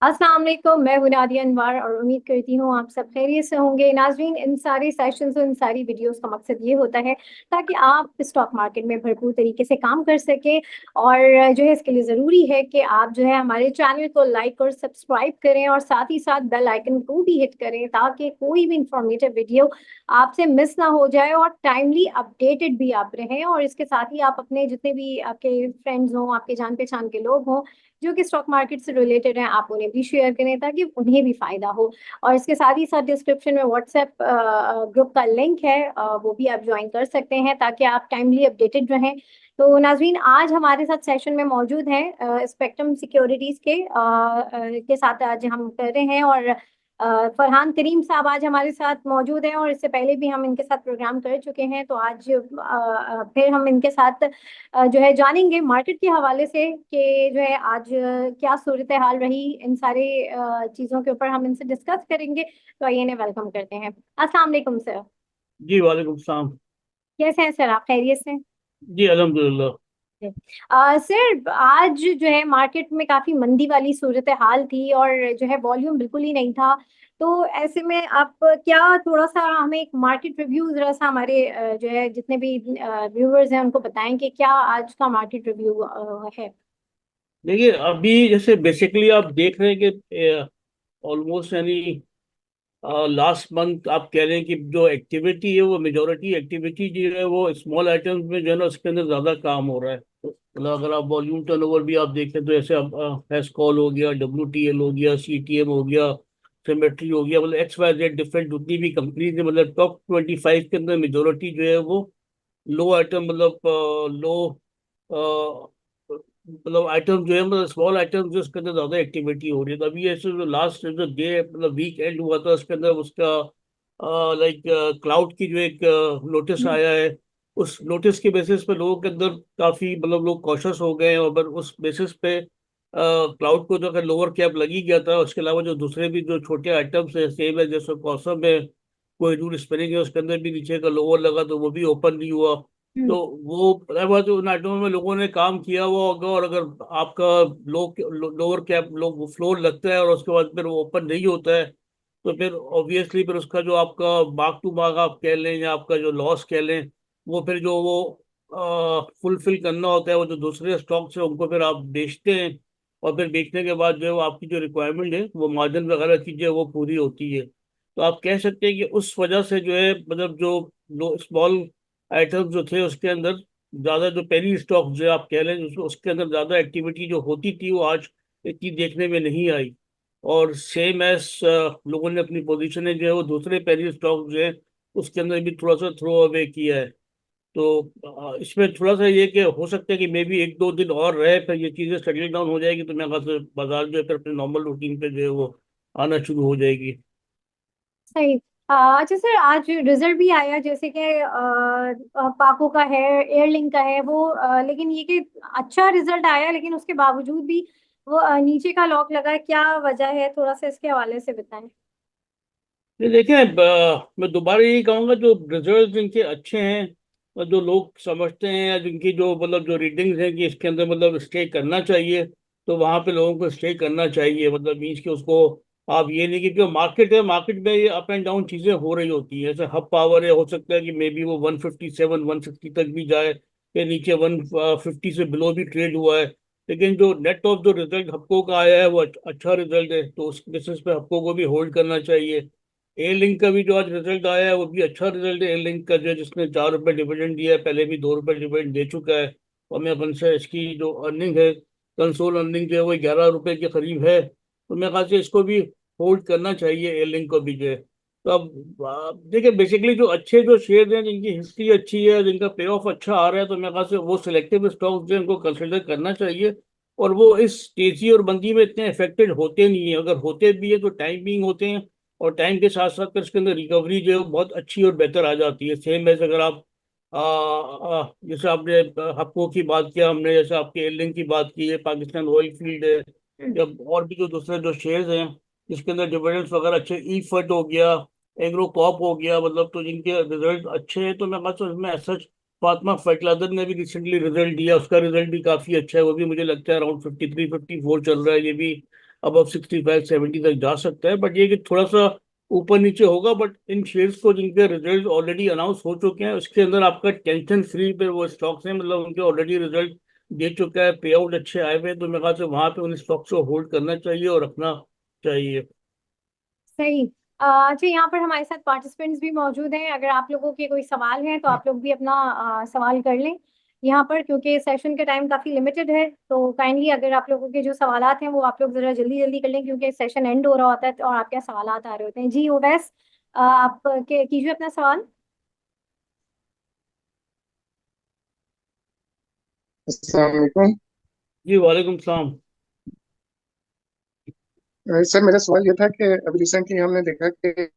अस्सलाम वालेकुम। मैं हूं नादिया अनवर और उम्मीद करती हूँ आप सब खैरियत से होंगे। नाजरीन, इन सारे सेशंस और इन सारी वीडियोस का मकसद ये होता है ताकि आप स्टॉक मार्केट में भरपूर तरीके से काम कर सकें। और जो है इसके लिए ज़रूरी है कि आप जो है हमारे चैनल को लाइक और सब्सक्राइब करें और साथ ही साथ बेल आइकन को भी हिट करें ताकि कोई भी इंफॉर्मेटिव वीडियो आपसे मिस ना हो जाए और टाइमली अपडेटेड भी आप रहें। और इसके साथ ही आप अपने जितने भी आपके फ्रेंड्स हों, आपके जान पहचान के लोग हों जो कि स्टॉक मार्केट से रिलेटेड हैं, आप उन्हें भी शेयर करें ताकि उन्हें भी फायदा हो। और इसके साथ ही साथ डिस्क्रिप्शन में व्हाट्सएप ग्रुप का लिंक है, वो भी आप ज्वाइन कर सकते हैं ताकि आप टाइमली अपडेटेड रहें। तो नाजरीन, आज हमारे साथ सेशन में मौजूद हैं स्पेक्ट्रम सिक्योरिटीज के साथ आज हम कर रहे हैं। और फरहान करीम साहब आज हमारे साथ मौजूद हैं और इससे पहले भी हम इनके साथ प्रोग्राम कर चुके हैं। तो आज फिर हम इनके साथ जो है जानेंगे मार्केट के हवाले से कि जो है आज क्या सूरत हाल रही। इन सारे चीज़ों के ऊपर हम इनसे डिस्कस करेंगे। तो आइए इन्हें वेलकम करते हैं। अस्सलाम वालेकुम सर। जी वालेकुम सलाम। कैसे हैं सर, आप खैरियत से? जी अल्हम्दुलिल्लाह। सर, आज जो है मार्केट में काफी मंदी वाली सूरत हाल थी और जो है वॉल्यूम बिल्कुल ही नहीं था। तो ऐसे में आप क्या थोड़ा सा हमें एक मार्केट रिव्यू जरा सा हमारे जो है जितने भी व्यूअर्स हैं उनको बताएं कि क्या आज का मार्केट रिव्यू है। देखिए अभी जैसे बेसिकली आप देख रहे हैं कि ऑलमोस्ट यानी लास्ट मंथ आप कह रहे हैं कि जो एक्टिविटी है वो मेजोरिटी एक्टिविटी जो है वो स्मॉल आइटम्स में जो है ना उसके अंदर ज़्यादा काम हो रहा है। तो मतलब अगर आप वॉल्यूम टर्नओवर भी आप देखें तो जैसे अब हेस्कॉल हो गया, WTL हो गया, CTM हो गया, सिमेट्री हो गया, मतलब XYZ डिफरेंट जितनी भी कंपनीज है मतलब टॉप 25 के अंदर मेजोरिटी जो है वो लो आइटम मतलब लो मतलब आइटम जो है मतलब स्मॉल आइटम जो उसके अंदर ज्यादा एक्टिविटी हो रही है। तो अभी ऐसे जो लास्ट जो डे मतलब वीक एंड हुआ था उसके अंदर उसका लाइक क्लाउड की जो एक नोटिस हम्म। आया है। उस नोटिस के बेसिस पे लोगों के अंदर काफी मतलब लोग कॉशस हो गए हैं और पर उस बेसिस पे क्लाउड को जो अगर लोअर कैप लगी गया था उसके अलावा जो दूसरे भी जो छोटे आइटम्स है सेम है जैसे कॉसम है, कोई रूल स्पिनिंग है उसके अंदर भी नीचे का लोअर लगा तो वो भी ओपन नहीं हुआ। हम्म। तो वो पता हुआ तो उन आइटमों में लोगों ने काम किया हुआ होगा और अगर आपका लोअर कैप लो फ्लोर लगता है और उसके बाद फिर वो ओपन नहीं होता है तो फिर ऑब्वियसली फिर उसका जो आपका मार्क टू मार्क आप कह लें या आपका जो लॉस कह लें वो फिर जो वो फुलफिल करना होता है वो जो दूसरे स्टॉक्स है उनको फिर आप बेचते हैं और फिर बेचने के बाद जो है वो आपकी जो रिक्वायरमेंट है वो मार्जिन वगैरह चीजें वो पूरी होती है। तो आप कह सकते हैं कि उस वजह से जो है मतलब जो लो स्मॉल आइटम्स जो थे उसके अंदर ज्यादा जो पेनी स्टॉक जो आप कह रहे हैं उसके अंदर ज्यादा एक्टिविटी जो होती थी वो आज इतनी देखने में नहीं आई। और सेम एज लोगों ने अपनी पोजीशनें जो है वो दूसरे पेनी स्टॉक जो है उसके अंदर भी थोड़ा सा थ्रो अवे किया है। तो इसमें थोड़ा सा ये कि हो सकता है कि मे बी एक दो दिन और रहे फिर ये चीजें सेटल डाउन हो जाएगी तो मेरे ख्याल से बाजार जो है फिर अपने नॉर्मल रूटीन पे जो है वो आना शुरू हो जाएगी। सही। अच्छा सर, आज रिजल्ट भी आया जैसे कि पाको का है, एयरलिंक का है वो, लेकिन ये कि अच्छा रिजल्ट आया लेकिन उसके बावजूद भी वो नीचे का लॉक लगा है। क्या वजह है, थोड़ा सा इसके हवाले से बताएं। ये देखें मैं दोबारा यही कहूंगा जो रिजल्ट जिनके अच्छे हैं और जो लोग समझते हैं या जिनकी जो मतलब जो रीडिंग्स हैं कि इसके अंदर मतलब स्टे करना चाहिए तो वहां पे लोगों को स्टे करना चाहिए। मतलब मीन्स कि उसको आप ये नहीं कि जो मार्केट है मार्केट में ये अप एंड डाउन चीजें हो रही होती हैं। जैसे हब पावर है हो सकता है कि मे बी वो 157 160 तक भी जाए फिर नीचे 150 से बिलो भी ट्रेड हुआ है। लेकिन जो नेट ऑफ जो रिजल्ट हप्को का आया है वो अच्छा रिजल्ट है तो उस बेसिस पे हप्को को भी होल्ड करना चाहिए। एयरलिंक का भी जो आज रिजल्ट आया है वो भी अच्छा रिजल्ट है। एयरलिंक का जो है जिसने 4 रुपये डिविडेंड दिया है पहले भी 2 रुपये डिविडेंड दे चुका है और मैं अपन से इसकी जो अर्निंग है कंसोल अर्निंग जो है वो 11 रुपये के करीब है तो मेरे ख्याल से इसको भी होल्ड करना चाहिए एयरलिंक को भी जो है। तो अब देखिए बेसिकली जो अच्छे जो शेयर हैं जिनकी हिस्ट्री अच्छी है जिनका पे ऑफ अच्छा आ रहा है तो मेरे ख्याल से वो सिलेक्टिव स्टॉक्स जो है उनको कंसिडर करना चाहिए। और वो इस तेजी और मंदी में इतने अफेक्टेड होते नहीं है, अगर होते भी है तो टाइम बिंग होते हैं और टाइम के साथ साथ फिर इसके अंदर रिकवरी जो है वो बहुत अच्छी और बेहतर आ जाती है। सेम एज अगर आप जैसे आपने हप्पो की बात किया हमने जैसे आपके एयरलिंक की बात की है, पाकिस्तान ऑयल फील्ड है या और भी जो दूसरे जो शेयर्स हैं जिसके अंदर डिविडेंड्स वगैरह अच्छे, ई फट हो गया, एग्रो कॉप हो गया, मतलब तो जिनके रिजल्ट अच्छे हैं तो मैं बात इसमें सच फातिमा फर्टिलाइजर ने भी रिसेंटली रिजल्ट दिया उसका रिजल्ट भी काफी अच्छा है। वो भी मुझे लगता है अराउंड 53 54 चल रहा है ये भी अब 65-70 तक जा सकता है, बट ये कि थोड़ा सा ऊपर नीचे होगा। बट इन शेयर्स को जिनके रिजल्ट ऑलरेडी अनाउंस हो चुके हैं उसके अंदर आपका टेंशन फ्री पे वो स्टॉक्स हैं, मतलब उनके ऑलरेडी रिजल्ट दे चुका है, पे आउट अच्छे आए हुए हैं, तो मेरे ख्याल से वहां पे उन स्टॉक्स को होल्ड करना चाहिए और रखना चाहिए। सही। जी, यहाँ पर हमारे साथ पार्टिसिपेंट्स भी मौजूद हैं। अगर आप लोगों के कोई सवाल हैं तो आप लोग भी अपना सवाल कर लें यहाँ पर, क्योंकि सेशन का टाइम काफ़ी लिमिटेड है। तो काइंडली अगर आप लोगों के जो सवालात हैं वो आप लोग ज़रा जल्दी जल्दी कर लें, क्योंकि सेशन एंड हो रहा होता है और आपके सवालात आ रहे होते हैं। जी ओवैस, आप कीजिए अपना सवाल। अस्सलाम वालेकुम। जी वालेकुम सलाम। सर मेरा सवाल ये था कि अभी रिसेंटली हमने देखा कि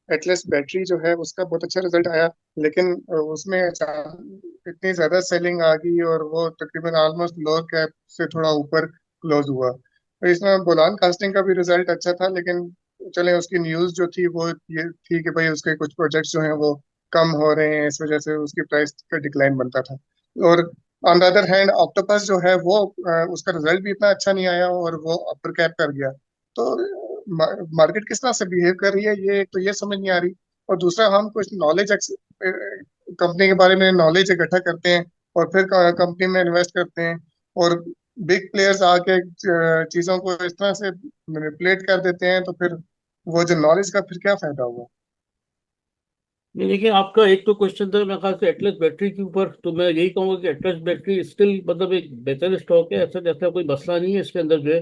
एटलस बैटरी जो है उसका बहुत अच्छा रिजल्ट आया, लेकिन उसमें इतनी ज्यादा सेलिंग आ गई और वो तकरीबन ऑलमोस्ट लोअर कैप से थोड़ा ऊपर क्लोज हुआ। तो इसमें बोलान कास्टिंग का भी रिजल्ट अच्छा था, लेकिन चले उसकी न्यूज़ जो थी वो ये थी कि भाई उसके कुछ प्रोजेक्ट्स जो हैं वो कम हो रहे हैं, इस वजह से उसकी प्राइस का डिक्लाइन बनता था। और on the other hand octopus जो है वो उसका रिजल्ट भी इतना अच्छा नहीं आया और वो अपर कैप कर गया। तो मार्केट किस तरह से बिहेव कर रही है ये, एक तो ये समझ नहीं आ रही। और दूसरा, हम कुछ नॉलेज कंपनी के बारे में नॉलेज इकट्ठा करते हैं और फिर कंपनी में इन्वेस्ट करते हैं, और बिग प्लेयर्स आके चीजों को इस तरह से मैनिपुलेट कर देते हैं, तो फिर वो जो नॉलेज का फिर क्या फायदा हुआ। नहीं देखिए, आपका एक तो क्वेश्चन था मेरे ख्याल से एटलस बैटरी के ऊपर, तो मैं यही कहूंगा कि एटलस बैटरी स्टिल मतलब एक बेहतर स्टॉक है, ऐसा जैसा कोई मसला नहीं है इसके अंदर जो है।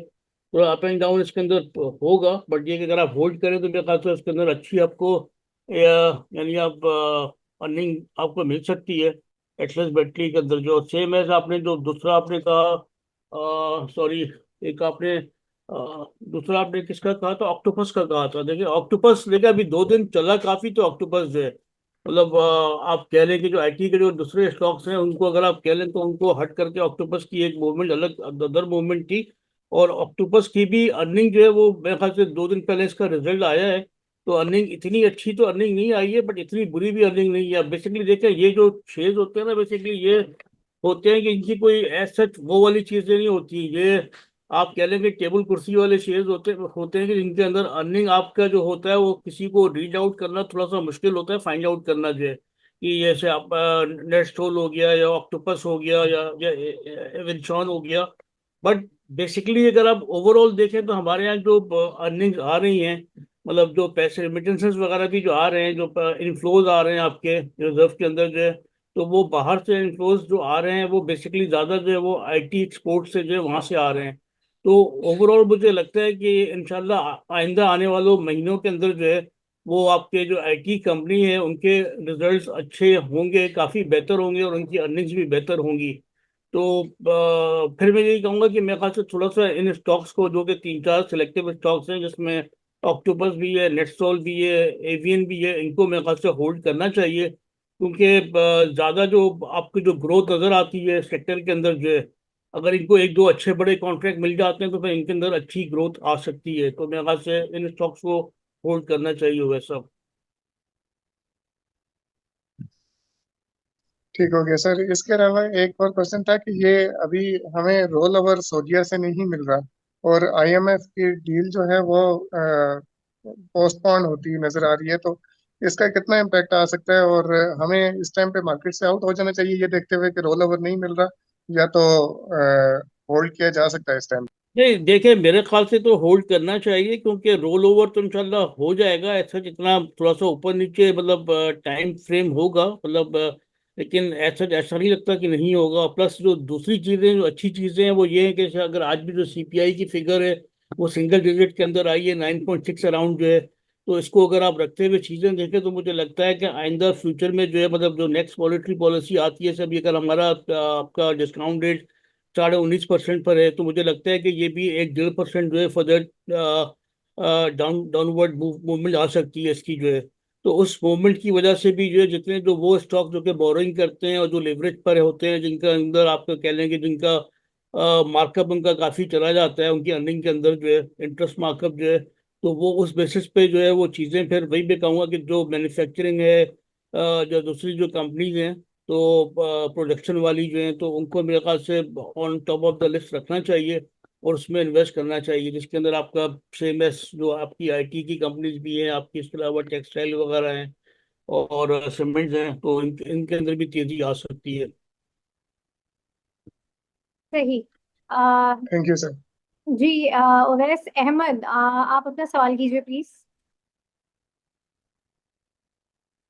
थोड़ा अप एंड डाउन इसके अंदर होगा, बट ये कि अगर आप होल्ड करें तो मेरे ख्याल से उसके अंदर अच्छी आपको यानी आप अर्निंग आपको मिल सकती है एटलस बैटरी के अंदर। जो सेम है आपने जो दूसरा आपने कहा, सॉरी, एक आपने दूसरा आपने किसका कहा था, ऑक्टोपस का कहा था। देखिए ऑक्टोपस देखिए अभी 2 दिन चला काफी, तो ऑक्टोपस जो है मतलब आप कह लें कि जो आईटी के जो दूसरे स्टॉक्स हैं उनको अगर आप कह लें तो उनको हट करके ऑक्टोपस की एक मूवमेंट अलग अदर मूवमेंट थी। और ऑक्टोपस की भी अर्निंग जो है वो मेरे ख्याल से 2 दिन पहले इसका रिजल्ट आया है, तो अर्निंग इतनी अच्छी तो अर्निंग नहीं आई है, बट इतनी बुरी भी अर्निंग नहीं है। बेसिकली देखें ये जो शेयर्स होते हैं ना, बेसिकली ये होते हैं कि इनकी कोई एज सच वो वाली चीजें नहीं होती ये। आप कह लें कि टेबल कुर्सी वाले शेयर्स होते होते हैं कि जिनके अंदर अर्निंग आपका जो होता है वो किसी को रीड आउट करना थोड़ा सा मुश्किल होता है, फाइंड आउट करना जो है कि जैसे आप नेटस्टोल हो गया या ऑक्टोपस हो गया या एविंचॉन हो गया। बट बेसिकली अगर आप ओवरऑल देखें तो हमारे यहाँ जो अर्निंग्स आ रही हैं, मतलब जो पैसे रेमिटेंसेस वगैरह भी जो आ रहे हैं, जो इनफ्लोज आ रहे हैं आपके रिजर्व के अंदर जो है, तो वो बाहर से इनफ्लोज जो आ रहे हैं वो बेसिकली ज़्यादा जो है वो आईटी एक्सपोर्ट से जो है वहाँ से आ रहे हैं। तो ओवरऑल मुझे लगता है कि इंशाल्लाह आइंदा आने वालों महीनों के अंदर जो है वो आपके जो आईटी कंपनी है उनके रिजल्ट्स अच्छे होंगे, काफ़ी बेहतर होंगे और उनकी अर्निंग्स भी बेहतर होंगी। तो फिर मैं यही कहूँगा कि मेरे ख्याल से थोड़ा सा इन स्टॉक्स को, जो कि 3-4 सिलेक्टिव स्टॉक्स हैं जिसमें ऑक्टोपस भी है, नेटसोल भी है, एवियन भी है, इनको मेरे ख्याल से होल्ड करना चाहिए, क्योंकि ज़्यादा जो आपकी जो ग्रोथ नज़र आती है सेक्टर के अंदर जो है, अगर इनको एक दो अच्छे बड़े कॉन्ट्रैक्ट मिल जाते हैं तो फिर इनके अंदर अच्छी ग्रोथ आ सकती है। तो मेरे ख्याल से इन स्टॉक्स को होल्ड करना चाहिए वैसा। ठीक हो गया सर। इसके अलावा एक और क्वेश्चन था कि ये अभी हमें रोल ओवर सऊदीया से नहीं मिल रहा, और आईएमएफ की डील जो है वो पोस्टपोन होती नजर आ रही है, तो इसका कितना इम्पैक्ट आ सकता है, और हमें इस टाइम पे मार्केट से आउट हो जाना चाहिए ये देखते हुए कि रोल ओवर नहीं मिल रहा, या तो होल्ड किया जा सकता है इस टाइम। नहीं देखिए, मेरे ख्याल से तो होल्ड करना चाहिए, क्योंकि रोल ओवर तो इंशाल्लाह हो जाएगा, ऐसा जितना थोड़ा सा ऊपर नीचे मतलब टाइम फ्रेम होगा मतलब लेकिन ऐसा नहीं लगता कि नहीं होगा। प्लस जो दूसरी चीज़ें जो अच्छी चीज़ें हैं वो ये है कि अगर आज भी जो सीपीआई की फिगर है वो सिंगल डिजिट के अंदर आई है, 9.6 अराउंड जो है, तो इसको अगर आप रखते हुए चीज़ें देखें तो मुझे लगता है कि आइंदा फ्यूचर में जो है मतलब जो नेक्स्ट मॉनेटरी पॉलिसी आती है सभी, अगर हमारा आपका डिस्काउंट रेट 19.5% पर है, तो मुझे लगता है कि ये भी 1-1.5% जो है फर्दर डाउनवर्ड मूवमेंट आ सकती है इसकी जो है। तो उस मूवमेंट की वजह से भी जो है जितने जो वो स्टॉक जो कि बोरोइंग करते हैं और जो लेवरेज पर होते हैं, जिनका अंदर आपको कह लें कि जिनका मार्कअप उनका काफ़ी चला जाता है उनकी अर्निंग के अंदर जो है, इंटरेस्ट मार्कअप जो है, तो वो उस बेसिस पे जो है वो चीज़ें फिर वही मैं कहूँगा कि जो मैन्युफैक्चरिंग है जो दूसरी जो कंपनीज हैं तो प्रोडक्शन वाली जो है, तो उनको मेरे ख्याल से on top of the list रखना चाहिए। और उसमें इन्वेस्ट करना चाहिए, जिसके अंदर आपका सेम एस जो आपकी आईटी की कंपनीज भी हैं आपकी, इसके अलावा टेक्सटाइल वगैरह हैं और सीमेंट्स हैं, तो इनके अंदर भी तेजी आ सकती है। सही। आ, थैंक यू सर। जी, उवैस अहमद, आप अपना सवाल कीजिए प्लीज।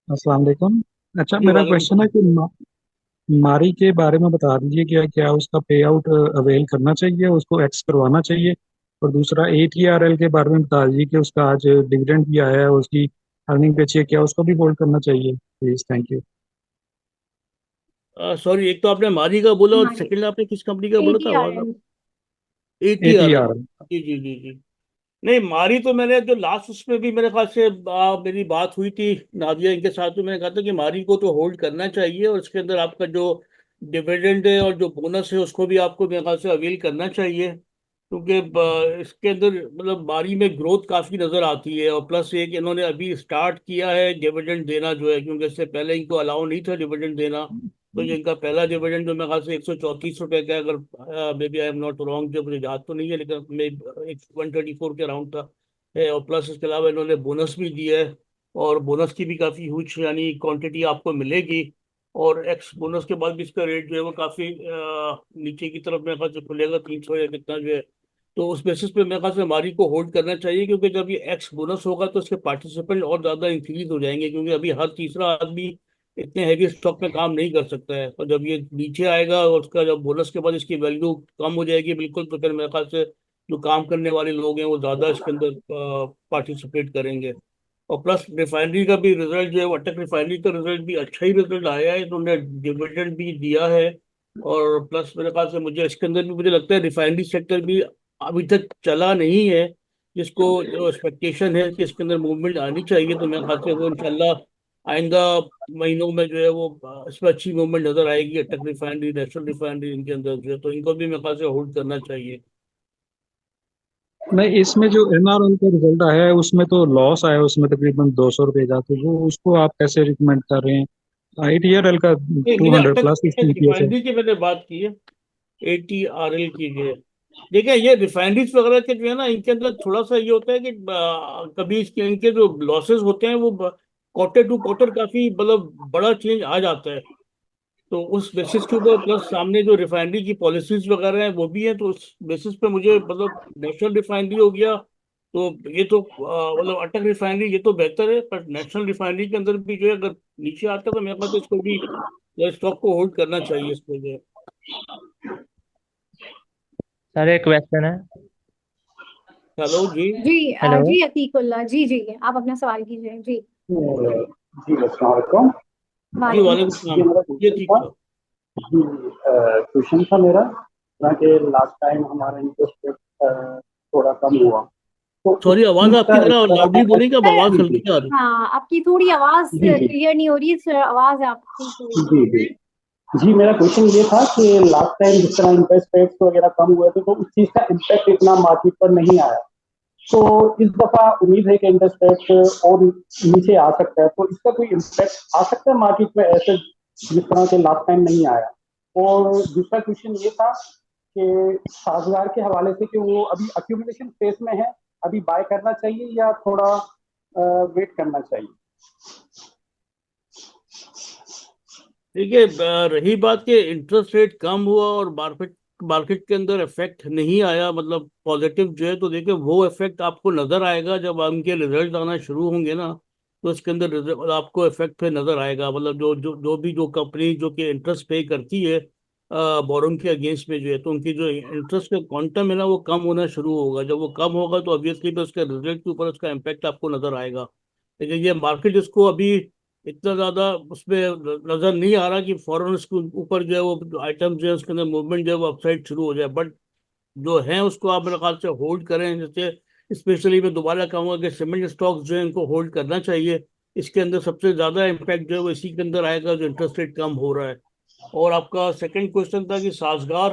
अस्सलाम वालेकुम। अच्छा, जी मेरा वालेकुम क्वेश्चन है सलाम। कि मारी के बारे में बता दीजिए, क्या क्या उसका पे आउट अवेल करना चाहिए, उसको एक्स करवाना चाहिए। और दूसरा ATRL के बारे में बता दीजिए कि उसका आज डिविडेंड भी आया है, उसकी अर्निंग पे अच्छी है, क्या उसको भी होल्ड करना चाहिए प्लीज। Thank you. सॉरी, एक तो आपने मारी का बोला और हमारे सेकंड आपने किस कंपनी का बोला था, आवाज आप। ATRL। ATRL। ATRL। जी जी जी जी। नहीं, मारी तो मैंने जो लास्ट उसमें भी मेरे ख्याल से मेरी बात हुई थी नादिया इनके साथ, तो मैंने कहा था कि मारी को तो होल्ड करना चाहिए और इसके अंदर आपका जो डिविडेंड है और जो बोनस है उसको भी आपको मेरे ख्याल से अवेल करना चाहिए, क्योंकि इसके अंदर मतलब मारी में ग्रोथ काफ़ी नज़र आती है। और प्लस एक इन्होंने अभी स्टार्ट किया है डिविडेंड देना जो है, क्योंकि इससे पहले इनको अलाउ नहीं था डिविडेंड देना। तो ये इनका पहला डिविडेंड जो मेरे ख्याल से 134 रुपये का है, अगर maybe I am not wrong, जो मुझे याद तो नहीं है, लेकिन मे 124 के अराउंड था है। और प्लस इसके अलावा इन्होंने बोनस भी दिया है, और बोनस की भी काफ़ी ह्यूज यानी क्वांटिटी आपको मिलेगी। और एक्स बोनस के बाद भी इसका रेट जो है वो काफ़ी नीचे की तरफ मेरे ख्याल से खुलेगा, 300 या कितना जो है। तो उस बेसिस पे मेरे ख्याल से हमारी को होल्ड करना चाहिए, क्योंकि जब ये एक्स बोनस होगा तो इसके पार्टिसिपेंट और ज़्यादा इंक्रीज हो जाएंगे, क्योंकि अभी हर तीसरा आदमी इतने हैवी स्टॉक में काम नहीं कर सकता है। और जब ये नीचे आएगा और उसका जब बोनस के बाद इसकी वैल्यू कम हो जाएगी बिल्कुल, तो फिर मेरे ख्याल से जो काम करने वाले लोग हैं वो ज़्यादा इसके अंदर पार्टिसिपेट करेंगे। और प्लस रिफाइनरी का भी रिजल्ट जो है, अटक रिफाइनरी का रिजल्ट भी अच्छा ही रिजल्ट आया है, तो उन्होंने डिविडेंड भी दिया है। और प्लस मेरे ख्याल से मुझे इसके अंदर भी मुझे लगता है रिफाइनरी सेक्टर भी अभी तक चला नहीं है, जिसको जो एक्सपेक्टेशन है कि इसके अंदर मूवमेंट आनी चाहिए, तो मेरे ख्याल से वो इंशाल्लाह आइंदा महीनों में जो है वो इसमें अच्छी मूवमेंट नजर आएगी। अटक रिफाइनरी, नेशनल रिफाइनरी, इनके अंदर जो है, तो इनको भी मेरे ख्याल से होल्ड करना चाहिए। नहीं, इसमें जो NRL का रिजल्ट आया है उसमें तो लॉस आया है, उसमें तकरीबन 200 रुपये का, तो वो उसको आप कैसे रिकमेंड कर रहे हैं? ATRL का नहीं, टू मैंने हंड्रेड अटक प्लस इसकी EPS है। रिफाइनरी की मैंने बात की है, ATRL की जो है। देखिए, ये रिफाइनरीज वगैरह के जो है ना, इनके अंदर थोड़ा सा ये होता है कि कभी इसके इनके जो लॉसेस होते हैं वो क्वार्टर टू क्वार्टर काफी मतलब बड़ा चेंज आ जाता है। तो उस बेसिस के ऊपर प्लस सामने जो रिफाइनरी की पॉलिसीज वगैरह हैं वो भी हैं, तो उस बेसिस पे मुझे मतलब नेशनल रिफाइनरी हो गया तो ये तो मतलब अटक रिफाइनरी ये तो बेहतर है, पर नेशनल रिफाइनरी के अंदर भी जो है अगर नीचे आता है तो मेरे ख्याल से इसको भी स्टॉक को होल्ड करना चाहिए इसको जो है। सर एक क्वेश्चन है। हेलो जी। जी, हेलो। जी अतीकुल्ला, जी जी, आप अपना सवाल कीजिए जी। जी अस्सलाम वालेकुम। जी वालेकुम वालेकुम जी सलाम। मेरा ये क्वेश्चन ठीक था। था। जी क्वेश्चन था मेरा कि लास्ट टाइम हमारा इंटरेस्ट रेट थोड़ा कम हुआ, तो उस सॉरी, आवाज चीज आपकी का जरा इस लाउडली तरह बोलेंगे, अब सर, आवाज जी जी हल्की आ रही हाँ, आपकी थोड़ी आवाज जी जी क्लियर नहीं हो रही है सर, आवाज आपकी थोड़ी। जी जी जी मेरा क्वेश्चन ये था कि लास्ट टाइम जिस तरह इंटरेस्ट रेट्स वगैरह कम हुए थे तो उस चीज का इम्पैक्ट इतना मार्केट पर नहीं आया। तो इस दफा उम्मीद है कि इंटरेस्ट रेट और नीचे आ सकता है, तो इसका कोई इम्पैक्ट आ सकता है मार्केट में ऐसे जिस तरह से लास्ट टाइम नहीं आया। और दूसरा क्वेश्चन ये था कि साझगार के हवाले से कि वो अभी अक्यूमुलेशन फेज में है, अभी बाय करना चाहिए या थोड़ा वेट करना चाहिए। देखिए, रही बात कि इंटरेस्ट रेट कम हुआ और मार्केट मार्केट के अंदर इफेक्ट नहीं आया मतलब पॉजिटिव जो है, तो देखिए वो इफेक्ट आपको नजर आएगा जब उनके रिजल्ट आना शुरू होंगे ना, तो इसके अंदर आपको इफेक्ट पे नजर आएगा। मतलब जो कंपनी जो कि इंटरेस्ट पे करती है बोरोइंग के अगेंस्ट में जो है, तो उनकी जो इंटरेस्ट का क्वांटम है ना वो कम होना शुरू होगा। जब वो कम होगा तो ऑब्वियसली तो उसके रिजल्ट के ऊपर उसका इम्पैक्ट आपको नजर आएगा। लेकिन ये मार्केट इसको अभी इतना ज्यादा उसमें नजर नहीं आ रहा कि फौरन उसके ऊपर जो है वो आइटम जो है उसके अंदर मूवमेंट जो है वो अपसाइड शुरू हो जाए। बट जो है उसको आप मेरे ख्याल से होल्ड करें। जैसे स्पेशली मैं दोबारा कहूंगा कि सीमेंट स्टॉक्स जो है इनको होल्ड करना चाहिए। इसके अंदर सबसे ज्यादा इम्पैक्ट जो है वो इसी के अंदर आएगा जो इंटरेस्ट रेट कम हो रहा है। और आपका सेकंड क्वेश्चन था कि साजगार,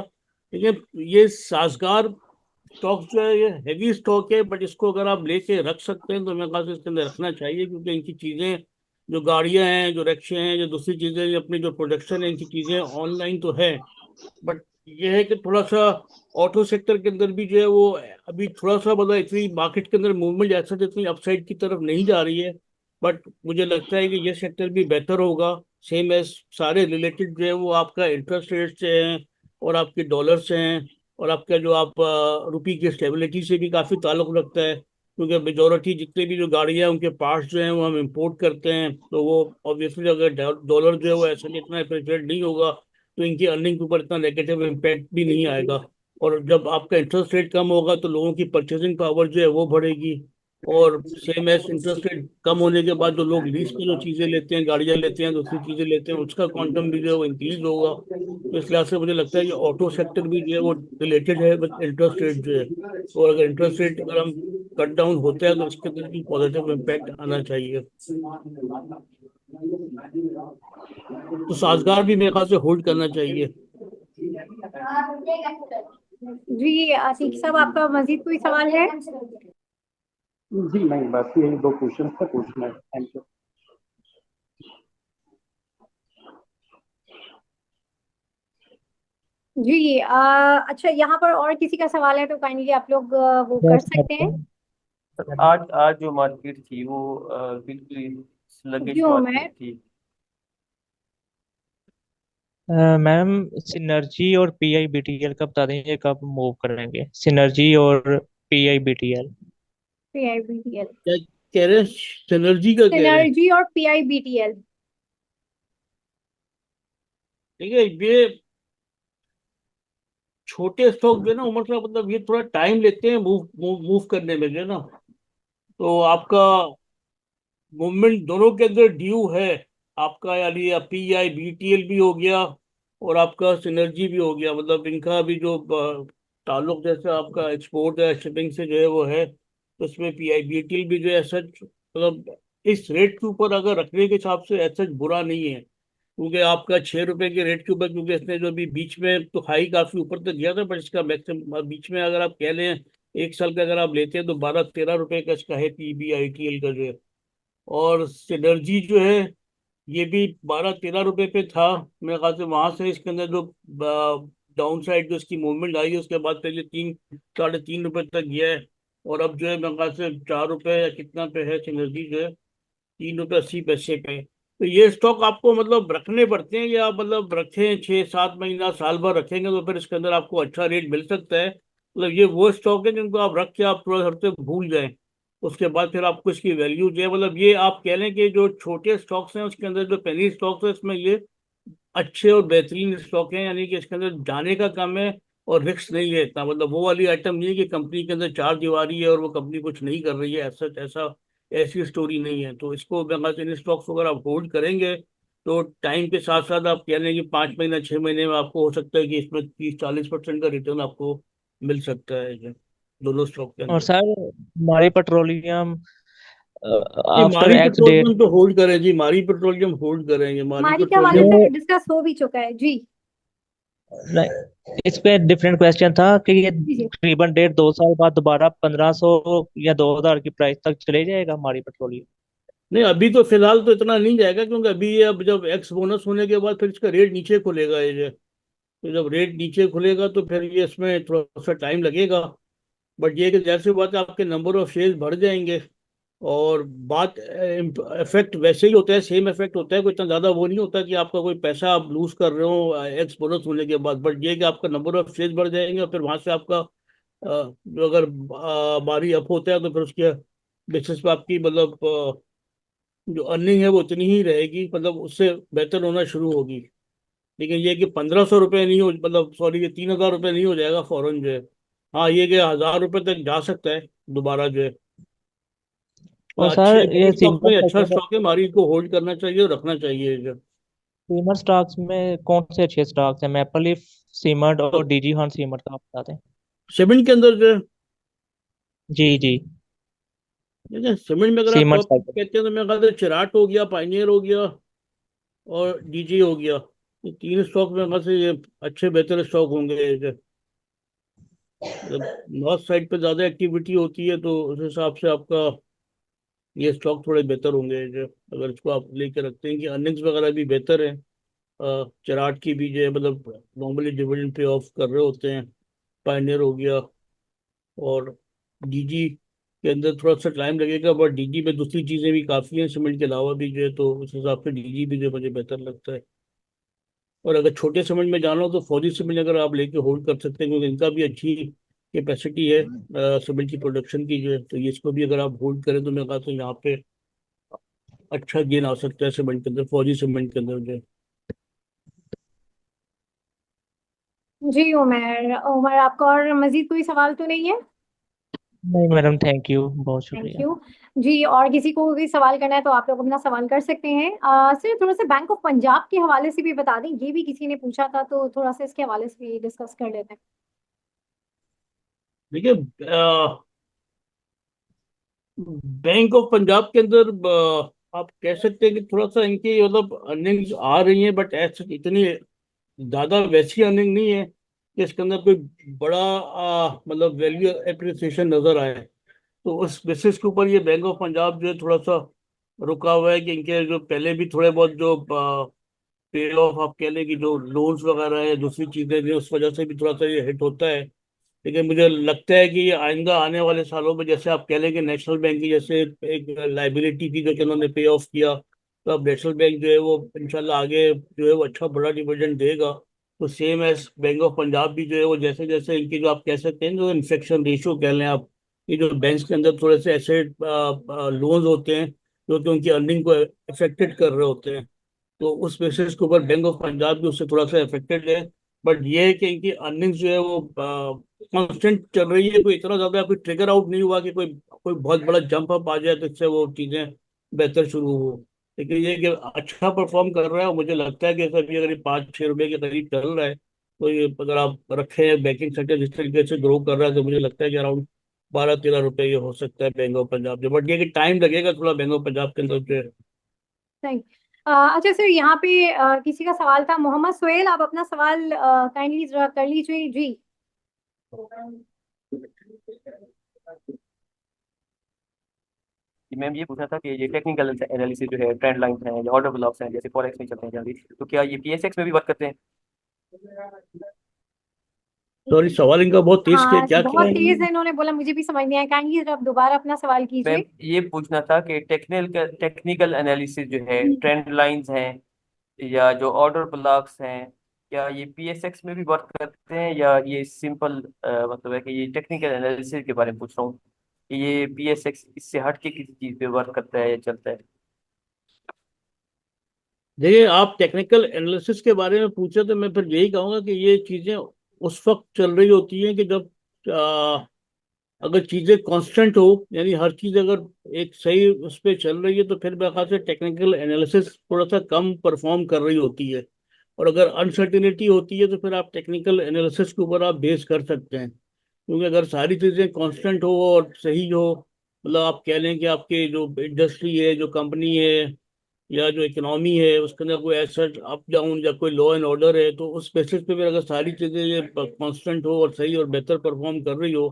देखिए ये साजगार स्टॉक जो है ये हैवी स्टॉक है, बट इसको अगर आप लेके रख सकते हैं तो मेरे ख्याल से इसके अंदर रखना चाहिए, क्योंकि इनकी चीज़ें जो गाड़ियां हैं, जो रिक्शे हैं, जो दूसरी चीज़ें, अपनी जो प्रोडक्शन है, इनकी चीज़ें ऑनलाइन तो है, बट ये है कि थोड़ा सा ऑटो सेक्टर के अंदर भी जो है वो अभी थोड़ा सा मतलब इतनी मार्केट के अंदर मूवमेंट ऐसा इतनी अपसाइड की तरफ नहीं जा रही है। बट मुझे लगता है कि ये सेक्टर भी बेहतर होगा। सेम एज सारे रिलेटेड जो है वो आपका इंटरेस्ट रेट से हैं और आपके डॉलर से हैं और आपका जो आप रुपी की स्टेबिलिटी से भी काफ़ी ताल्लुक रखता है, क्योंकि मेजोरिटी जितने भी जो गाड़ियाँ हैं उनके पार्ट्स जो हैं वो हम इंपोर्ट करते हैं। तो वो ऑब्वियसली अगर डॉलर जो है वो ऐसा नहीं इतना अप्रिशिएट नहीं होगा तो इनकी अर्निंग के ऊपर इतना नेगेटिव इम्पैक्ट भी नहीं आएगा। और जब आपका इंटरेस्ट रेट कम होगा तो लोगों की परचेसिंग पावर जो है वो बढ़ेगी। और सेम एज इंटरेस्ट रेट कम होने के बाद जो लोग लीज पे जो चीज़ें लेते हैं, गाड़ियाँ लेते हैं, दूसरी चीज़ें लेते हैं, उसका क्वांटम भी जो है वो इंक्रीज होगा। तो इस लिहाज से मुझे लगता है कि ऑटो सेक्टर भी जो है वो रिलेटेड है विद इंटरेस्ट रेट जो है। और अगर इंटरेस्ट रेट अगर हम कट डाउन होता है तो इसके अंदर भी पॉजिटिव इम्पैक्ट आना चाहिए। तो साजगार भी मेरे ख्याल से होल्ड करना चाहिए। जी आतिक साहब, आपका मजीद कोई सवाल है? जी नहीं, बस यही 2 क्वेश्चन थे पूछना है। Thank you. जी अच्छा, यहाँ पर और किसी का सवाल है तो काइंडली आप लोग वो कर यस सकते हैं। आज आज जो मार्केट थी वो बिल्कुल स्लगिश जो मैं मार्केट थी। मैम सिनर्जी और PIBTL का बता देंगे कब मूव करेंगे, सिनर्जी और PIBTL। PIBTL, क्या कह रहे हैं? सिनर्जी का कह रहे हैं? सिनर्जी और PIBTL। ठीक है, ये छोटे स्टॉक जो है ना उमर साहब, मतलब ये थोड़ा टाइम लेते हैं मूव मूव मूव करने में जो है ना। तो आपका मूवमेंट दोनों के अंदर ड्यू है आपका, यानी PIBTL भी हो गया और आपका सिनर्जी भी हो गया। मतलब इनका भी जो ताल्लुक जैसे आपका एक्सपोर्ट या शिपिंग से जो है वो है, तो उसमें PIBTL भी जो है सच मतलब इस रेट के ऊपर अगर रखने के हिसाब से ऐसा बुरा नहीं है। क्योंकि आपका 6 रुपए के रेट के ऊपर, क्योंकि इसने जो अभी बीच में तो हाई काफी ऊपर तक गया था, पर इसका मैक्सिमम बीच में अगर आप कह लें 1 साल का अगर आप लेते हैं तो 12-13 रुपए का इसका है PBITL का जो है। और सिनर्जी जो है ये भी 12-13 रुपए पे था मेरे ख्याल से। वहां से इसके अंदर जो डाउन साइड जो इसकी मूवमेंट आई है उसके बाद फिर ये 3-3.5 रुपए तक गया है। और अब जो है मेरे ख्याल से 4 रुपए या कितना पे है सिनर्जी जो है, 3 रुपए 80 पैसे पे। तो ये स्टॉक आपको मतलब रखने पड़ते हैं, या मतलब रखें 6-7 महीना साल भर रखेंगे तो फिर इसके अंदर आपको अच्छा रेट मिल सकता है। मतलब ये वो स्टॉक है जिनको आप रख के आप थोड़ा सा भूल जाएं, उसके बाद फिर आपको इसकी वैल्यू जो है, मतलब ये आप कह लें कि जो छोटे स्टॉक्स हैं उसके अंदर जो पेनी स्टॉक्स है इसमें ये अच्छे और बेहतरीन स्टॉक हैं, यानी कि इसके अंदर जाने का कम है और रिस्क नहीं है इतना। मतलब वो वाली आइटम नहीं है कि कंपनी के अंदर चार दीवारी है और वो कंपनी कुछ नहीं कर रही है, ऐसा ऐसा ऐसी स्टोरी नहीं है। तो इसको इन स्टॉक्स को अगर आप होल्ड करेंगे तो टाइम के साथ साथ आप कह लें कि 5 महीना 6 महीने में आपको हो सकता है कि इसमें 30-40% का रिटर्न आपको मिल सकता है ये दोनों स्टॉक के और अंदर। सर हमारी पेट्रोलियम जी आफ्टर मारी एक्स डेट पेट्रोलियम तो होल्ड करें, जी मारी पेट्रोलियम होल्ड करेंगे, मारी हमारी के हवाले पेट्रोलियम। से डिस्कस हो भी चुका है जी। इस पे डिफरेंट क्वेश्चन था कि ये जी जी। तकरीबन 1.5-2 साल बाद दोबारा 1500 या 2000 की प्राइस तक चले जाएगा हमारी पेट्रोलियम। नहीं अभी तो फिलहाल तो इतना नहीं जाएगा, क्योंकि अभी ये अब जब एक्स बोनस होने के बाद फिर इसका रेट नीचे खुलेगा ये जो। तो जब रेट नीचे खुलेगा तो फिर ये इसमें थोड़ा सा टाइम लगेगा। बट ये कि जाहिर सी बात है आपके नंबर ऑफ शेयर्स बढ़ जाएंगे। और बात इफेक्ट वैसे ही होता है, सेम इफेक्ट होता है, कोई इतना ज़्यादा वो नहीं होता कि आपका कोई पैसा आप लूज कर रहे हो एक्स बोनस होने के बाद। बट ये कि आपका नंबर ऑफ शेयर्स बढ़ जाएंगे और फिर वहां से आपका जो अगर बारी अप होता है तो फिर उसके बेसिस पे आपकी मतलब जो अर्निंग है वो उतनी ही रहेगी, मतलब उससे बेहतर होना शुरू होगी। लेकिन ये कि 1500 रुपये नहीं हो, मतलब सॉरी ये 3000 रुपये नहीं हो जाएगा फौरन जो है। हाँ ये कि 1000 रुपये तक जा सकता है दोबारा जो है। और और अच्छे सर बड़े ये स्टॉक में अच्छा सीमर स्टॉक है, मारी को होल्ड करना चाहिए और रखना चाहिए जो। सीमर स्टॉक्स में कौन से अच्छे स्टॉक्स हैं? मैपल लीफ सीमर्ट और DG हान सीमर्ट का आप बताते हैं। सीमेंट के अंदर जो है, जी जी। ठीक है, सीमेंट में अगर आप सीमर्ट टॉप साइकिल। कहते हैं तो मेरे ख्याल से चिराट हो गया, पाइनियर हो गया और डीजी हो गया। ये तीन स्टॉक में मेरे ख्याल से ये अच्छे बेहतर स्टॉक होंगे ये जो। मतलब नॉर्थ साइड पे ज्यादा एक्टिविटी होती है तो उस हिसाब से आपका ये स्टॉक थोड़े बेहतर होंगे जो, अगर इसको आप लेके रखते हैं कि अर्निंग्स वगैरह भी बेहतर है। चराट की भी जो है मतलब नॉर्मली डिविडेंड पे ऑफ कर रहे होते हैं। पायनियर हो गया, और डीजी के अंदर थोड़ा सा टाइम लगेगा, बट डीजी में दूसरी चीज़ें भी काफ़ी हैं सीमेंट के अलावा भी जो है, तो उस हिसाब से डीजी भी जो है मुझे बेहतर लगता है। और अगर छोटे सीमेंट में जाना हो तो फौजी सीमेंट अगर आप लेके होल्ड कर सकते हैं, क्योंकि इनका भी अच्छी कैपेसिटी है सीमेंट की प्रोडक्शन की जो है, तो ये इसको भी अगर आप होल्ड करें तो मैं कहता हूँ यहाँ पे अच्छा गेन आ सकता है सीमेंट के अंदर, फौजी सीमेंट के अंदर जो है। जी उमर उमर, आपका और मजीद कोई सवाल तो नहीं है? नहीं मैडम, थैंक यू, बहुत थैंक शुक्रिया। यू। जी, और किसी को भी सवाल करना है तो आप लोग अपना सवाल कर सकते हैं। सर, थोड़ा सा बैंक ऑफ पंजाब के हवाले से भी बता दें, ये भी किसी ने पूछा था, तो थोड़ा सा इसके हवाले से भी डिस्कस कर लेते हैं। देखिए, बैंक ऑफ पंजाब के अंदर आप कह सकते हैं कि थोड़ा सा इनकी मतलब अर्निंग्स आ रही हैं, बट ऐसे इतनी ज़्यादा वैसी अर्निंग नहीं है कि इसके अंदर कोई बड़ा मतलब वैल्यू एप्रिसिएशन नज़र आए। तो उस बेसिस के ऊपर ये बैंक ऑफ पंजाब जो है थोड़ा सा रुका हुआ है, कि इनके जो पहले भी थोड़े बहुत जो पे ऑफ आप कह लें कि जो लोन्स वगैरह है, दूसरी चीज़ें भी, उस वजह से भी थोड़ा सा ये हिट होता है। लेकिन मुझे लगता है कि ये आइंदा आने वाले सालों में, जैसे आप कह लें कि नेशनल बैंक की जैसे एक लाइबिलिटी थी जो कि उन्होंने पे ऑफ किया, तो अब नेशनल बैंक जो है वो इंशाल्लाह आगे जो है वो अच्छा बड़ा डिविडेंड देगा। तो same as Bank of Punjab भी जो है वो जैसे जैसे इनकी जो आप कह सकते हैं जो इन्फेक्शन रेशियो कह लें आप, ये जो बैंक के अंदर थोड़े से ऐसे लोन्स होते हैं जो कि उनकी अर्निंग को अफेक्टेड कर रहे होते हैं, तो उस बेसिस के ऊपर बैंक ऑफ पंजाब भी उससे थोड़ा सा अफेक्टेड है। बट ये है कि इनकी अर्निंग्स जो है वो कांस्टेंट चल रही है, कोई इतना ज्यादा कोई ट्रिगर आउट नहीं हुआ कि कोई कोई बहुत बड़ा जंप अप आ जाए तो इससे वो चीजें बेहतर शुरू हो। लेकिन ये कि अच्छा परफॉर्म कर रहा है, और मुझे लगता है कि ऐसा भी अगर ये 5-6 रुपए के करीब चल रहा है, तो ये अगर आप रखें बैंकिंग सेक्टर जिस तरीके से ग्रो कर रहा है, तो मुझे लगता है कि अराउंड 12-13 रुपए ये हो सकता है बैंक ऑफ पंजाब जो। बट ये कि टाइम लगेगा थोड़ा बैंक ऑफ पंजाब के अंदर जो है। थैंक अच्छा सर, यहाँ पे किसी का सवाल था, मोहम्मद सोहेल, आप अपना सवाल काइंडली कर लीजिए जी। मैम ये पूछना था कि ये टेक्निकल एनालिसिस जो है, ट्रेंड लाइन है या ऑर्डर ब्लॉक्स हैं, जैसे फॉरेक्स में चलते हैं जल्दी, तो क्या ये पीएसएक्स में भी वर्क करते हैं? सॉरी, सवाल इनका बहुत तेज किया, हाँ, क्या किया बहुत तेज है, इन्होंने बोला, मुझे भी समझ नहीं आया, काइंडली आप दोबारा अपना सवाल मैम कीजिए। ये पूछना था कि टेक्निकल टेक्निकल एनालिसिस जो है, ट्रेंड लाइंस हैं या जो ऑर्डर ब्लॉक्स हैं, क्या ये पीएसएक्स में भी वर्क करते हैं, या ये सिंपल मतलब है कि ये टेक्निकल एनालिसिस के बारे में पूछ रहा हूँ कि ये पीएसएक्स इससे हट के किसी चीज़ पे वर्क करता है या चलता है? देखिए, आप टेक्निकल एनालिसिस के बारे में पूछे तो मैं फिर यही कहूंगा कि ये चीजें उस वक्त चल रही होती हैं कि जब अगर चीजें कांस्टेंट हो, यानी हर चीज अगर एक सही उस पर चल रही है, तो फिर मेरे ख्याल से टेक्निकल एनालिसिस थोड़ा सा कम परफॉर्म कर रही होती है। और अगर अनसर्टिनिटी होती है तो फिर आप टेक्निकल एनालिसिस के ऊपर आप बेस कर सकते हैं, क्योंकि अगर सारी चीजें कांस्टेंट हो और सही हो, मतलब आप कह लें कि आपके जो इंडस्ट्री है, जो कंपनी है, या जो इकोनॉमी है, उसके अंदर कोई ऐसा अप डाउन या कोई लॉ एंड ऑर्डर है, तो उस बेसिस पे भी अगर सारी चीज़ें ये कांस्टेंट हो और सही और बेहतर परफॉर्म कर रही हो,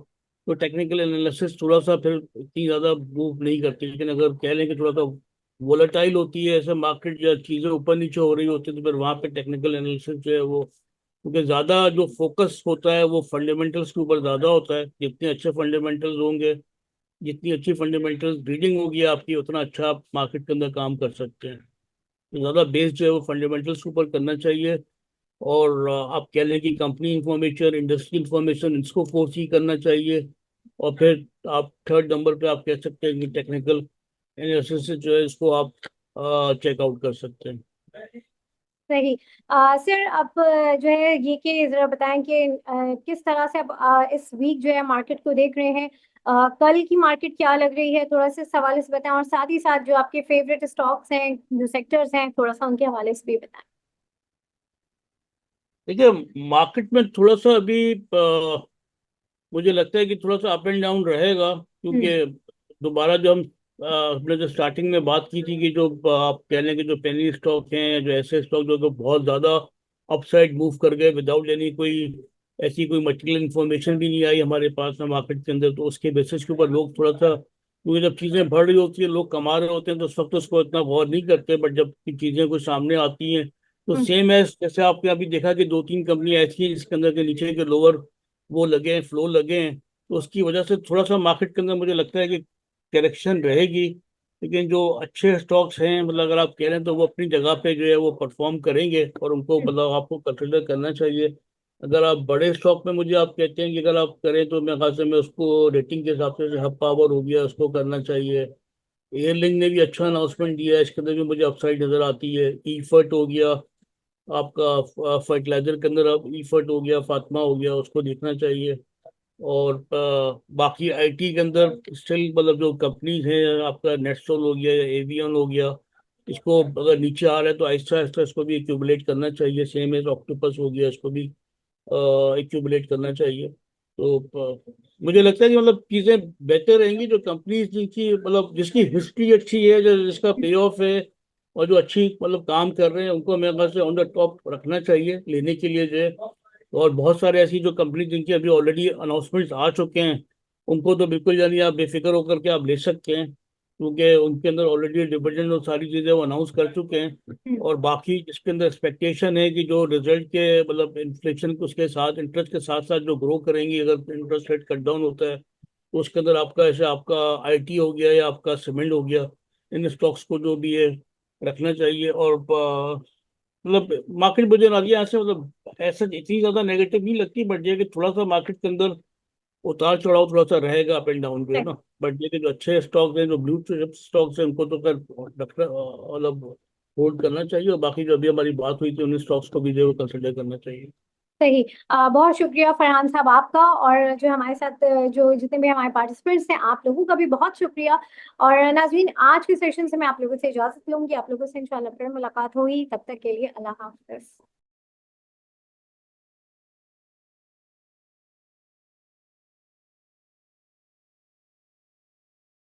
तो टेक्निकल एनालिसिस थोड़ा सा फिर इतनी ज़्यादा मूव नहीं करती। लेकिन अगर कह लें कि थोड़ा सा वोलेटाइल होती है ऐसे मार्केट, या चीज़ें ऊपर नीचे हो रही होती है, तो फिर वहाँ पे टेक्निकल एनालिसिस जो है वो, क्योंकि ज़्यादा जो फोकस होता है वो फंडामेंटल्स के ऊपर ज़्यादा होता है। जितने अच्छे फंडामेंटल्स होंगे, जितनी अच्छी फंडामेंटल रीडिंग होगी आपकी, उतना अच्छा आप मार्केट के अंदर काम कर सकते हैं। तो ज़्यादा बेस जो है वो फंडामेंटल्स के ऊपर करना चाहिए। और आप कह लें कि कंपनी इंफॉर्मेशन, इंडस्ट्री इंफॉर्मेशन, इसको फोर्सी करना चाहिए। और फिर आप थर्ड नंबर पे आप कह सकते हैं कि टेक्निकल एनालिसिस जो है इसको आप चेकआउट कर सकते हैं। सही। सर, आप जो है ये कि जरा बताएं कि किस तरह से आप इस वीक जो है मार्केट को देख रहे हैं। कल की मार्केट क्या लग रही है, थोड़ा सा सवाल से बताएं, और साथ ही साथ जो आपके फेवरेट स्टॉक्स हैं, जो सेक्टर्स हैं, थोड़ा सा उनके हवाले से भी बताएं। देखिए, मार्केट में थोड़ा सा अभी मुझे लगता है कि थोड़ा सा अप एंड डाउन रहेगा, हम्म। क्योंकि दोबारा जो हमने जो स्टार्टिंग में बात की थी कि जो आप कह लें कि जो पेनी स्टॉक हैं, जो ऐसे स्टॉक जो तो बहुत ज़्यादा अपसाइड मूव कर गए विदाउट एनी कोई ऐसी कोई मटेरियल इन्फॉर्मेशन भी नहीं आई हमारे पास ना मार्केट के अंदर, तो उसके बेसिस के ऊपर लोग थोड़ा सा, क्योंकि जब चीज़ें बढ़ रही होती है, लोग कमा रहे होते हैं, तो उस वक्त तो उसको इतना गौर नहीं करते, बट जब चीज़ें कुछ सामने आती हैं तो सेम है जैसे आपने अभी देखा कि 2-3 कंपनी ऐसी हैं जिसके अंदर के नीचे के लोअर वो लगे हैं, फ्लो लगे हैं, तो उसकी वजह से थोड़ा सा मार्केट के अंदर मुझे लगता है कि करेक्शन रहेगी। लेकिन जो अच्छे स्टॉक्स हैं, मतलब अगर आप कह रहे हैं तो वो अपनी जगह पे जो है वो परफॉर्म करेंगे और उनको मतलब आपको कंसिडर करना चाहिए। अगर आप बड़े स्टॉक में मुझे आप कहते हैं कि अगर आप करें तो मेरे ख्याल से मैं उसको रेटिंग के हिसाब से हब पावर हो गया उसको करना चाहिए। एयरलिंक ने भी अच्छा अनाउंसमेंट दिया है, इसके अंदर भी मुझे अपसाइड नजर आती है। ईफर्ट हो गया आपका, फर्टिलाइजर के अंदर अब ईफर्ट हो गया, फातिमा हो गया, उसको देखना चाहिए। और बाकी आईटी के अंदर स्टिल मतलब जो कंपनीज हैं, आपका नेस्टोल हो गया या एवियन हो गया, इसको अगर नीचे आ रहा है तो आहिस्ता आहिस्ता इसको भी एक्यूमुलेट करना चाहिए। सेम एज ऑक्टोपस हो गया, इसको भी एक्यूमुलेट करना चाहिए। तो मुझे लगता है कि मतलब चीज़ें बेहतर रहेंगी जो कंपनीज जिनकी मतलब जिसकी हिस्ट्री अच्छी है, जो जिसका पे ऑफ है और जो अच्छी मतलब काम कर रहे हैं, उनको मेरे ख्याल से ऑन द टॉप रखना चाहिए लेने के लिए जो है। और बहुत सारे ऐसी जो कंपनी जिनकी अभी ऑलरेडी अनाउंसमेंट्स आ चुके हैं, उनको तो बिल्कुल यानी आप बेफिक्र होकर के आप ले सकते हैं, क्योंकि उनके अंदर ऑलरेडी डिविडेंड और सारी चीज़ें वो अनाउंस कर चुके हैं। और बाकी जिसके अंदर एक्सपेक्टेशन है कि जो रिजल्ट के मतलब इन्फ्लेशन के उसके साथ इंटरेस्ट के साथ साथ जो ग्रो करेंगी, अगर इंटरेस्ट रेट कट डाउन होता है तो उसके अंदर आपका ऐसे आपका आईटी हो गया या आपका सीमेंट हो गया, इन स्टॉक्स को जो भी है रखना चाहिए। और मतलब मार्केट मुझे ना यहाँ से मतलब ऐसा इतनी ज्यादा नेगेटिव नहीं लगती, बट ये कि थोड़ा सा मार्केट के अंदर उतार चढ़ाव थोड़ा सा रहेगा, अप एंड डाउन जो है ना। बट ये कि जो अच्छे स्टॉक्स हैं, जो ब्लू चिप स्टॉक्स हैं, उनको तो कर रखना मतलब होल्ड करना चाहिए। और बाकी जो अभी हमारी बात हुई थी उन स्टॉक्स को भी जो कंसिडर करना चाहिए। सही। बहुत शुक्रिया फरहान साहब आपका, और जो हमारे साथ जो जितने भी हमारे पार्टिसिपेंट्स हैं आप लोगों का भी बहुत शुक्रिया। और नाज़रीन, आज के सेशन से मैं आप लोगों से इजाजत लूंगी, आप लोगों से इंशाल्लाह फिर मुलाकात होगी, तब तक के लिए अल्लाह हाफ़िज़।